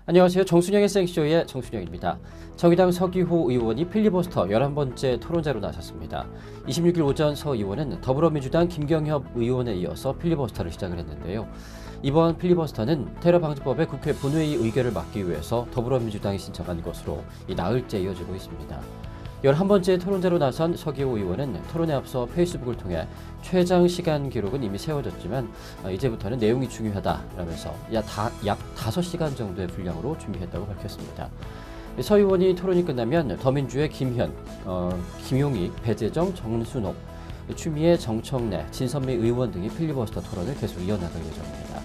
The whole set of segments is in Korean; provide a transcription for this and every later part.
안녕하세요. 정순영의 생쇼의 정순영입니다. 정의당 서기호 의원이 필리버스터 11번째 토론자로 나섰습니다. 26일 오전 서 의원은 더불어민주당 김경협 의원에 이어서 필리버스터를 시작을 했는데요. 이번 필리버스터는 테러방지법의 국회 본회의 의결을 막기 위해서 더불어민주당이 신청한 것으로 나흘째 이어지고 있습니다. 11번째 토론자로 나선 서기호 의원은 토론에 앞서 페이스북을 통해 최장 시간 기록은 이미 세워졌지만 이제부터는 내용이 중요하다라면서 약 5시간 정도의 분량으로 준비했다고 밝혔습니다. 서 의원이 토론이 끝나면 더민주의 김현, 김용익, 배재정, 정순옥, 추미애, 정청래, 진선미 의원 등이 필리버스터 토론을 계속 이어나갈 예정입니다.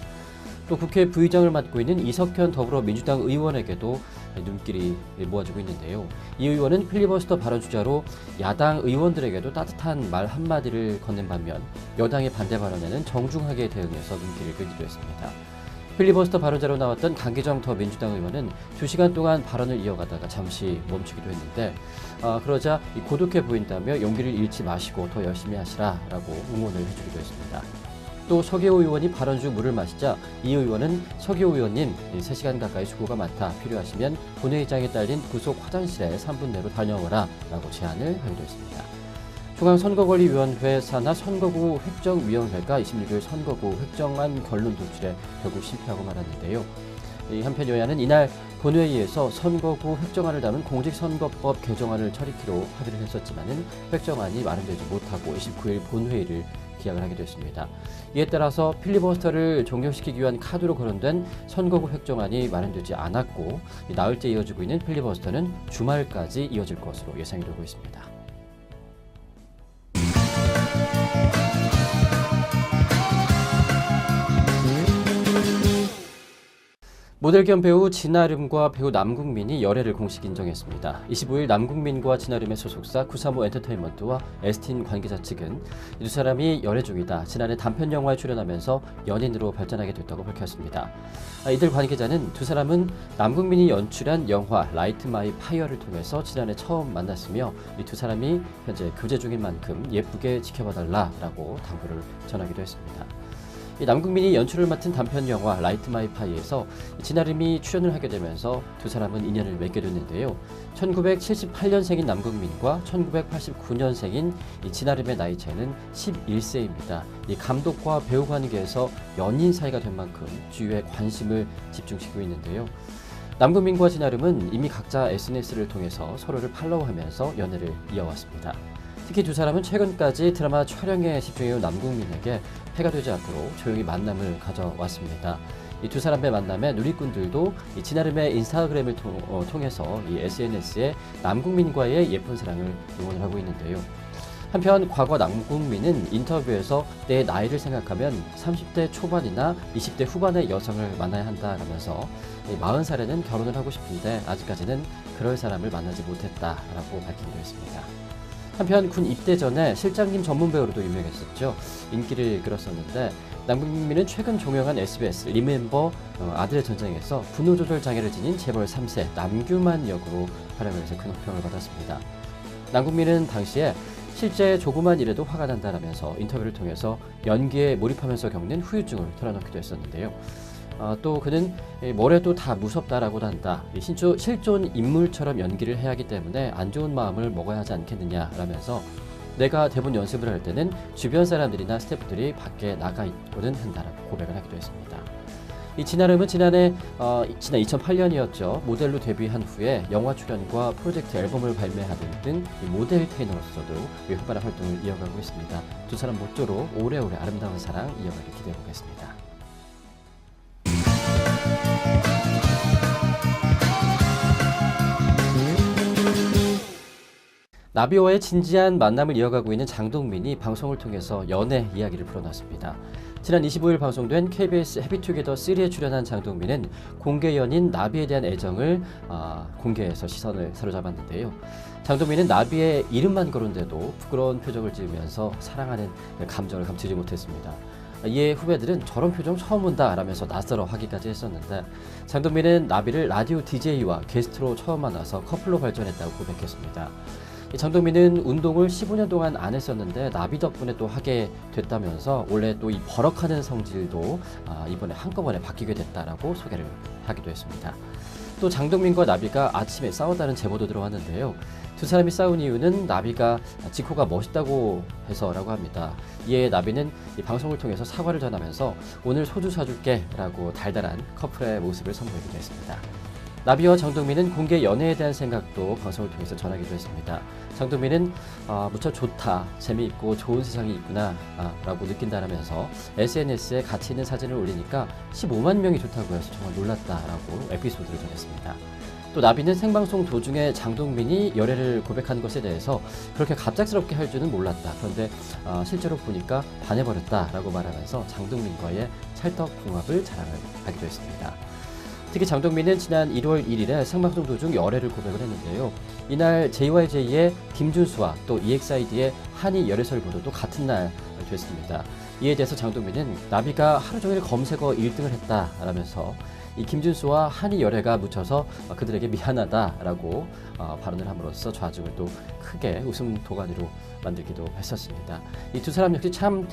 또 국회 부의장을 맡고 있는 이석현 더불어민주당 의원에게도 눈길이 모아지고 있는데요. 이 의원은 필리버스터 발언 주자로 야당 의원들에게도 따뜻한 말 한마디를 건넨 반면 여당의 반대 발언에는 정중하게 대응해서 눈길을 끌기도 했습니다. 필리버스터 발언자로 나왔던 강기정 더민주당 의원은 2시간 동안 발언을 이어가다가 잠시 멈추기도 했는데 그러자 고독해 보인다며 용기를 잃지 마시고 더 열심히 하시라라고 응원을 해주기도 했습니다. 또 서기호 의원이 발언 중 물을 마시자 이 의원은 서기호 의원님 3시간 가까이 수고가 많다. 필요하시면 본회의장에 딸린 구속 화장실에 3분 내로 다녀오라 라고 제안을 하기도 했습니다. 중앙선거관리위원회 산하 선거구 획정위원회가 26일 선거구 획정안 결론 도출에 결국 실패하고 말았는데요. 한편 여야는 이날 본회의에서 선거구 획정안을 담은 공직선거법 개정안을 처리키로 합의를 했었지만은 획정안이 마련되지 못하고 29일 본회의를 기약을 하게 됐습니다. 이에 따라서 필리버스터를 종료시키기 위한 카드로 거론된 선거구 획정안이 마련되지 않았고 나흘째 이어지고 있는 필리버스터는 주말까지 이어질 것으로 예상이 되고 있습니다. 모델 겸 배우 진아름과 배우 남궁민이 열애를 공식 인정했습니다. 25일 남궁민과 진아름의 소속사 935 엔터테인먼트와 에스틴 관계자 측은 이 두 사람이 열애 중이다. 지난해 단편 영화에 출연하면서 연인으로 발전하게 됐다고 밝혔습니다. 이들 관계자는 두 사람은 남궁민이 연출한 영화 라이트 마이 파이어를 통해서 지난해 처음 만났으며 이 두 사람이 현재 교제 중인 만큼 예쁘게 지켜봐달라라고 당부를 전하기도 했습니다. 남궁민이 연출을 맡은 단편 영화 라이트 마이 파이에서 진아름이 출연을 하게 되면서 두 사람은 인연을 맺게 됐는데요. 1978년생인 남궁민과 1989년생인 진아름의 나이 차이는 11세입니다. 이 감독과 배우 관계에서 연인 사이가 된 만큼 주위에 관심을 집중시키고 있는데요. 남궁민과 진아름은 이미 각자 SNS를 통해서 서로를 팔로우하면서 연애를 이어왔습니다. 특히 두 사람은 최근까지 드라마 촬영에 집중해온 남궁민에게 해가 되지 않도록 조용히 만남을 가져왔습니다. 이 두 사람의 만남에 누리꾼들도 이 진아름의 인스타그램을 통해서 이 SNS에 남궁민과의 예쁜 사랑을 응원을 하고 있는데요. 한편 과거 남궁민은 인터뷰에서 내 나이를 생각하면 30대 초반이나 20대 후반의 여성을 만나야 한다라면서 40살에는 결혼을 하고 싶은데 아직까지는 그럴 사람을 만나지 못했다라고 밝히기도 했습니다. 한편 군 입대 전에 실장님 전문 배우로도 유명했었죠. 인기를 끌었었는데 남궁민은 최근 종영한 SBS 리멤버 아들의 전쟁에서 분노 조절 장애를 지닌 재벌 3세 남규만 역으로 활약을 해서 큰 호평을 받았습니다. 남궁민은 당시에 실제 조그만 일에도 화가 난다라면서 인터뷰를 통해서 연기에 몰입하면서 겪는 후유증을 털어놓기도 했었는데요. 또 그는 뭘 해도 다 무섭다라고 한다. 실존 인물처럼 연기를 해야 하기 때문에 안 좋은 마음을 먹어야 하지 않겠느냐라면서 내가 대본 연습을 할 때는 주변 사람들이나 스태프들이 밖에 나가 있거든 한다라고 고백을 하기도 했습니다. 이 진아름은 지난 2008년이었죠. 모델로 데뷔한 후에 영화 출연과 프로젝트 앨범을 발매하는 등 모델 트레이너로서도 활발한 활동을 이어가고 있습니다. 두 사람 모쪼록 오래오래 아름다운 사랑 이어가길 기대해 보겠습니다. 나비와의 진지한 만남을 이어가고 있는 장동민이 방송을 통해서 연애 이야기를 풀어놨습니다. 지난 25일 방송된 KBS 해피투게더 3에 출연한 장동민은 공개 연인 나비에 대한 애정을 공개해서 시선을 사로잡았는데요. 장동민은 나비의 이름만 거론돼도 부끄러운 표정을 지으면서 사랑하는 감정을 감추지 못했습니다. 이에 후배들은 저런 표정 처음 본다 라면서 낯설어 하기까지 했었는데 장동민은 나비를 라디오 DJ와 게스트로 처음 만나서 커플로 발전했다고 고백했습니다. 장동민은 운동을 15년 동안 안 했었는데 나비 덕분에 또 하게 됐다면서 원래 또 이 버럭하는 성질도 이번에 한꺼번에 바뀌게 됐다라고 소개를 하기도 했습니다. 또 장동민과 나비가 아침에 싸웠다는 제보도 들어왔는데요. 두 사람이 싸운 이유는 나비가 지코가 멋있다고 해서라고 합니다. 이에 나비는 이 방송을 통해서 사과를 전하면서 오늘 소주 사줄게 라고 달달한 커플의 모습을 선보이기도 했습니다. 나비와 장동민은 공개 연애에 대한 생각도 방송을 통해서 전하기도 했습니다. 장동민은 무척 좋다, 재미있고 좋은 세상이 있구나 라고 느낀다라면서 SNS에 가치 있는 사진을 올리니까 15만 명이 좋다고 해서 정말 놀랐다라고 에피소드를 전했습니다. 또 나비는 생방송 도중에 장동민이 열애를 고백한 것에 대해서 그렇게 갑작스럽게 할 줄은 몰랐다. 그런데 실제로 보니까 반해버렸다라고 말하면서 장동민과의 찰떡궁합을 자랑을 하기도 했습니다. 특히 장동민은 지난 1월 1일에 생방송 도중 열애를 고백을 했는데요. 이날 JYJ의 김준수와 또 EXID의 한이 열애설 보도도 같은 날 됐습니다. 이에 대해서 장동민은 나비가 하루 종일 검색어 1등을 했다라면서 이 김준수와 한이 열애가 묻혀서 그들에게 미안하다라고 발언을 함으로써 좌중을 또 크게 웃음 도가니로 만들기도 했었습니다. 이 두 사람 역시 참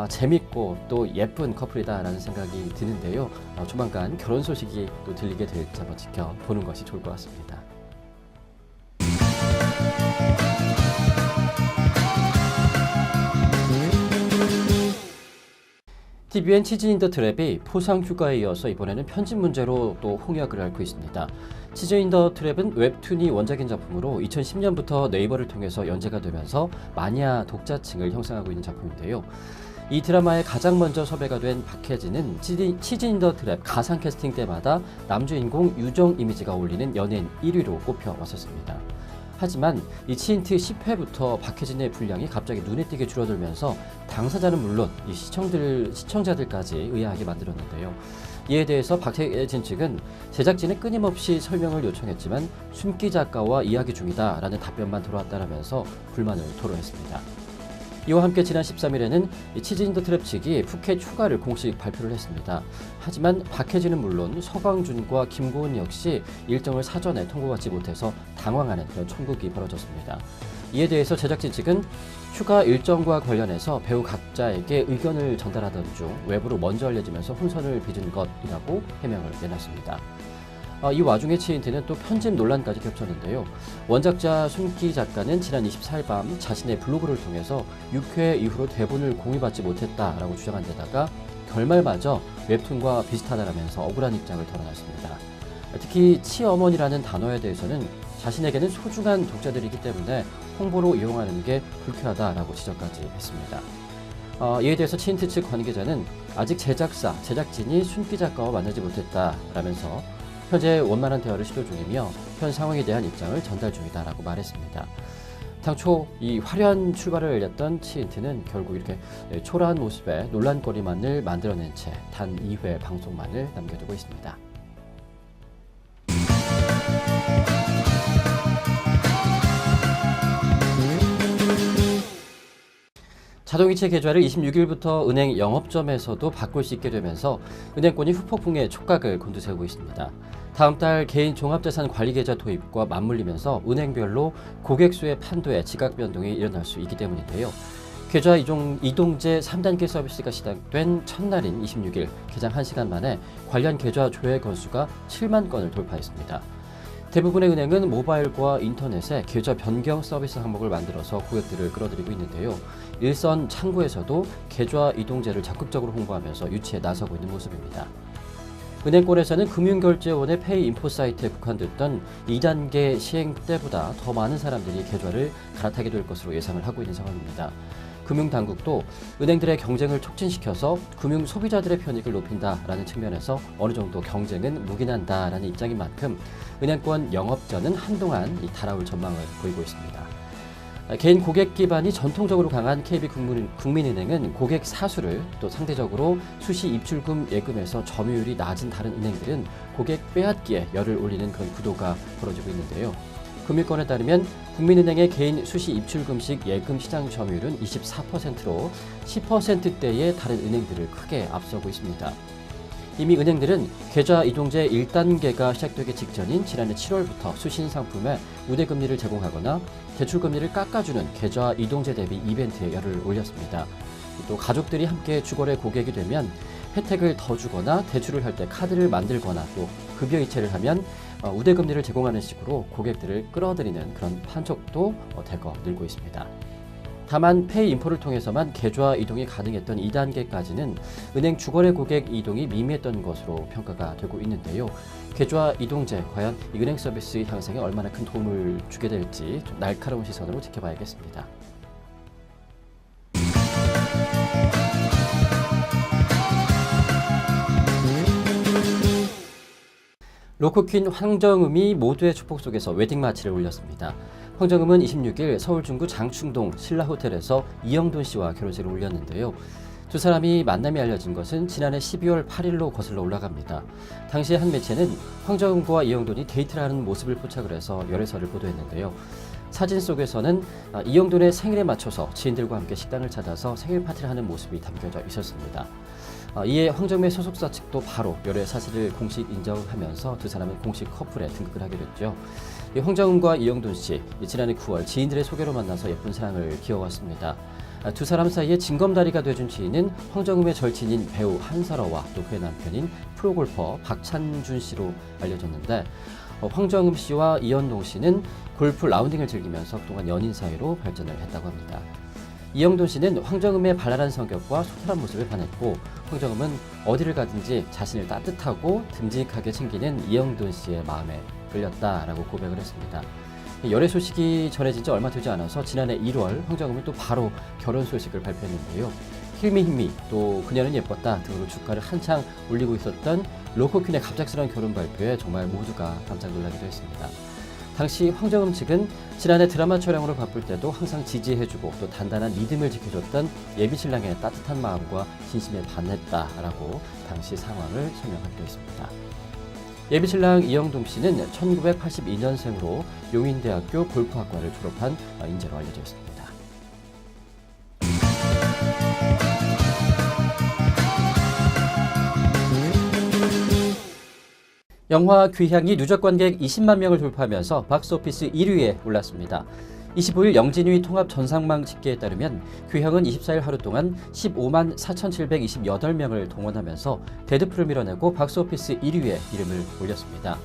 재밌고 또 예쁜 커플이다라는 생각이 드는데요. 조만간 결혼 소식이 또 들리게 될지 한번 지켜보는 것이 좋을 것 같습니다. TVN 치즈 인 더 트랩이 포상 휴가에 이어서 이번에는 편집 문제로 또 홍역을 앓고 있습니다. 치즈 인 더 트랩은 웹툰이 원작인 작품으로 2010년부터 네이버를 통해서 연재가 되면서 마니아 독자층을 형성하고 있는 작품인데요. 이 드라마에 가장 먼저 섭외가 된 박혜진은 치즈 인 더 트랩 가상 캐스팅 때마다 남주인공 유정 이미지가 어울리는 연예인 1위로 꼽혀 왔었습니다. 하지만 이 치인트 10회부터 박혜진의 분량이 갑자기 눈에 띄게 줄어들면서 당사자는 물론 이 시청자들까지 의아하게 만들었는데요. 이에 대해서 박혜진 측은 제작진에 끊임없이 설명을 요청했지만 숨기 작가와 이야기 중이다라는 답변만 들어왔다라면서 불만을 토로했습니다. 이와 함께 지난 13일에는 치즈 인 더 트랩 측이 푸켓 휴가를 공식 발표를 했습니다. 하지만 박혜진은 물론 서광준과 김고은 역시 일정을 사전에 통보받지 못해서 당황하는 그런 총극이 벌어졌습니다. 이에 대해서 제작진 측은 휴가 일정과 관련해서 배우 각자에게 의견을 전달하던 중 외부로 먼저 알려지면서 혼선을 빚은 것이라고 해명을 내놨습니다. 이 와중에 치인트는 또 편집 논란까지 겹쳤는데요. 원작자 손기 작가는 지난 24일 밤 자신의 블로그를 통해서 6회 이후로 대본을 공유받지 못했다라고 주장한 데다가 결말마저 웹툰과 비슷하다라면서 억울한 입장을 드러냈습니다. 특히 치어머니라는 단어에 대해서는 자신에게는 소중한 독자들이기 때문에 홍보로 이용하는 게 불쾌하다라고 지적까지 했습니다. 이에 대해서 치인트 측 관계자는 아직 제작진이 손기 작가와 만나지 못했다라면서 현재 원만한 대화를 시도 중이며 현 상황에 대한 입장을 전달 중이다라고 말했습니다. 당초 이 화려한 출발을 알렸던 치인트는 결국 이렇게 초라한 모습에 논란거리만을 만들어낸 채 단 2회 방송만을 남겨두고 있습니다. 자동이체 계좌를 26일부터 은행 영업점에서도 바꿀 수 있게 되면서 은행권이 후폭풍의 촉각을 곤두세우고 있습니다. 다음 달 개인 종합자산 관리 계좌 도입과 맞물리면서 은행별로 고객 수의 판도에 지각 변동이 일어날 수 있기 때문인데요. 계좌 이동제 3단계 서비스가 시작된 첫날인 26일 개장 1시간 만에 관련 계좌 조회 건수가 7만 건을 돌파했습니다. 대부분의 은행은 모바일과 인터넷에 계좌 변경 서비스 항목을 만들어서 고객들을 끌어들이고 있는데요. 일선 창구에서도 계좌 이동제를 적극적으로 홍보하면서 유치에 나서고 있는 모습입니다. 은행권에서는 금융결제원의 페이 인포 사이트에 국한됐던 2단계 시행 때보다 더 많은 사람들이 계좌를 갈아타게 될 것으로 예상을 하고 있는 상황입니다. 금융당국도 은행들의 경쟁을 촉진시켜서 금융 소비자들의 편익을 높인다라는 측면에서 어느 정도 경쟁은 묵인한다라는 입장인 만큼 은행권 영업전은 한동안 달아올 전망을 보이고 있습니다. 개인 고객 기반이 전통적으로 강한 KB국민은행은 고객 사수를 또 상대적으로 수시 입출금 예금에서 점유율이 낮은 다른 은행들은 고객 빼앗기에 열을 올리는 그런 구도가 벌어지고 있는데요. 금융권에 따르면 국민은행의 개인 수시 입출금식 예금 시장 점유율은 24%로 10%대의 다른 은행들을 크게 앞서고 있습니다. 이미 은행들은 계좌 이동제 1단계가 시작되기 직전인 지난해 7월부터 수신 상품에 우대금리를 제공하거나 대출금리를 깎아주는 계좌 이동제 대비 이벤트에 열을 올렸습니다. 또 가족들이 함께 주거래 고객이 되면 혜택을 더 주거나 대출을 할 때 카드를 만들거나 또 급여 이체를 하면 우대금리를 제공하는 식으로 고객들을 끌어들이는 그런 판촉도 대거 늘고 있습니다. 다만 페이 인포를 통해서만 계좌 이동이 가능했던 2단계까지는 은행 주거래 고객 이동이 미미했던 것으로 평가가 되고 있는데요. 계좌 이동제 과연 이 은행 서비스 향상에 얼마나 큰 도움을 주게 될지 좀 날카로운 시선으로 지켜봐야겠습니다. 로코퀸 황정음이 모두의 축복 속에서 웨딩 마치를 올렸습니다. 황정음은 26일 서울 중구 장충동 신라호텔에서 이영돈 씨와 결혼식을 올렸는데요. 두 사람이 만남이 알려진 것은 지난해 12월 8일로 거슬러 올라갑니다. 당시 한 매체는 황정음과 이영돈이 데이트를 하는 모습을 포착을 해서 열애설을 보도했는데요. 사진 속에서는 이영돈의 생일에 맞춰서 지인들과 함께 식당을 찾아서 생일 파티를 하는 모습이 담겨져 있었습니다. 이에 황정음의 소속사 측도 바로 열애 사실을 공식 인정하면서 두 사람은 공식 커플에 등극을 하게 됐죠. 황정음과 이영돈 씨, 지난해 9월 지인들의 소개로 만나서 예쁜 사랑을 기어왔습니다. 두 사람 사이에 징검다리가 돼준 지인은 황정음의 절친인 배우 한설아와 또 그의 남편인 프로골퍼 박찬준 씨로 알려졌는데, 황정음 씨와 이현동 씨는 골프 라운딩을 즐기면서 그동안 연인 사이로 발전을 했다고 합니다. 이영돈 씨는 황정음의 발랄한 성격과 소탈한 모습에 반했고, 황정음은 어디를 가든지 자신을 따뜻하고 듬직하게 챙기는 이영돈 씨의 마음에 끌렸다라고 고백을 했습니다. 열애 소식이 전해진 지 얼마 되지 않아서 지난해 1월 황정음은 또 바로 결혼 소식을 발표했는데요. 힐미 또 그녀는 예뻤다 등으로 주가를 한창 올리고 있었던 로코퀸의 갑작스러운 결혼 발표에 정말 모두가 깜짝 놀라기도 했습니다. 당시 황정음 측은 지난해 드라마 촬영으로 바쁠 때도 항상 지지해주고 또 단단한 믿음을 지켜줬던 예비신랑의 따뜻한 마음과 진심에 반했다라고 당시 상황을 설명하기도 했습니다. 예비신랑 이영동 씨는 1982년생으로 용인대학교 골프학과를 졸업한 인재로 알려져 있습니다. 영화 귀향이 누적 관객 20만 명을 돌파하면서 박스오피스 1위에 올랐습니다. 25일 영진위 통합 전상망 집계에 따르면 귀향은 24일 하루 동안 15만 4,728명을 동원하면서 데드풀을 밀어내고 박스오피스 1위에 이름을 올렸습니다.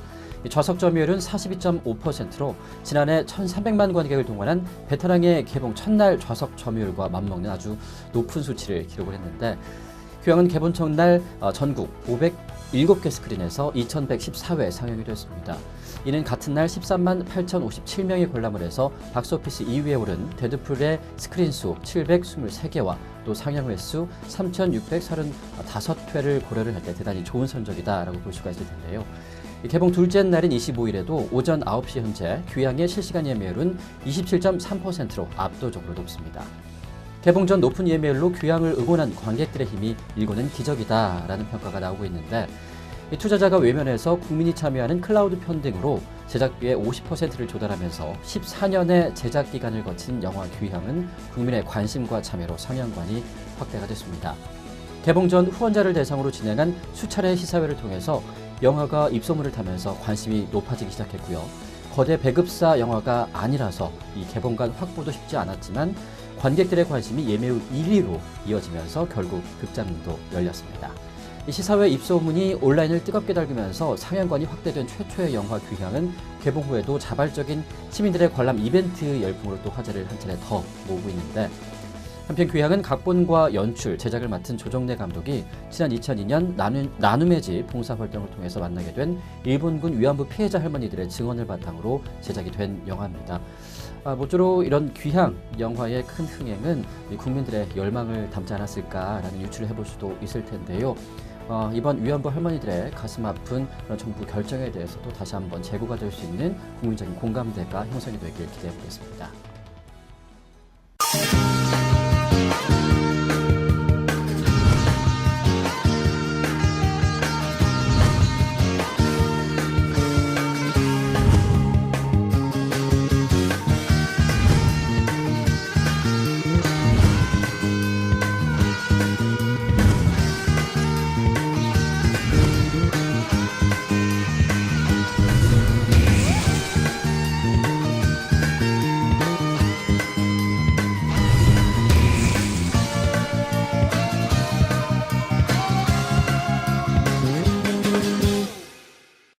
좌석 점유율은 42.5%로 지난해 1,300만 관객을 동원한 베테랑의 개봉 첫날 좌석 점유율과 맞먹는 아주 높은 수치를 기록을 했는데, 귀향은 개봉 첫날 전국 507개 스크린에서 2,114회 상영이 됐습니다. 이는 같은 날 13만 8,057명이 관람을 해서 박스오피스 2위에 오른 데드풀의 스크린 수 723개와 또 상영 횟수 3,635회를 고려를 할 때 대단히 좋은 성적이다라고 볼 수가 있을 텐데요. 개봉 둘째 날인 25일에도 오전 9시 현재 귀향의 실시간 예매율은 27.3%로 압도적으로 높습니다. 개봉 전 높은 예매율로 귀향을 응원한 관객들의 힘이 일고는 기적이다라는 평가가 나오고 있는데, 투자자가 외면해서 국민이 참여하는 클라우드 펀딩으로 제작비의 50%를 조달하면서 14년의 제작 기간을 거친 영화 귀향은 국민의 관심과 참여로 상영관이 확대가 됐습니다. 개봉 전 후원자를 대상으로 진행한 수차례 시사회를 통해서 영화가 입소문을 타면서 관심이 높아지기 시작했고요. 거대 배급사 영화가 아니라서 이 개봉관 확보도 쉽지 않았지만 관객들의 관심이 예매율 1위로 이어지면서 결국 극장문도 열렸습니다. 이 시사회 입소문이 온라인을 뜨겁게 달구면서 상영관이 확대된 최초의 영화 귀향은 개봉 후에도 자발적인 시민들의 관람 이벤트 열풍으로 또 화제를 한 차례 더 모으고 있는데, 한편 귀향은 각본과 연출, 제작을 맡은 조정래 감독이 지난 2002년 나눔의 집 봉사활동을 통해서 만나게 된 일본군 위안부 피해자 할머니들의 증언을 바탕으로 제작이 된 영화입니다. 모쪼록 이런 귀향 영화의 큰 흥행은 국민들의 열망을 담지 않았을까라는 유추를 해볼 수도 있을 텐데요. 이번 위안부 할머니들의 가슴 아픈 그런 정부 결정에 대해서도 다시 한번 재고가 될 수 있는 국민적인 공감대가 형성이 되길 기대해 보겠습니다.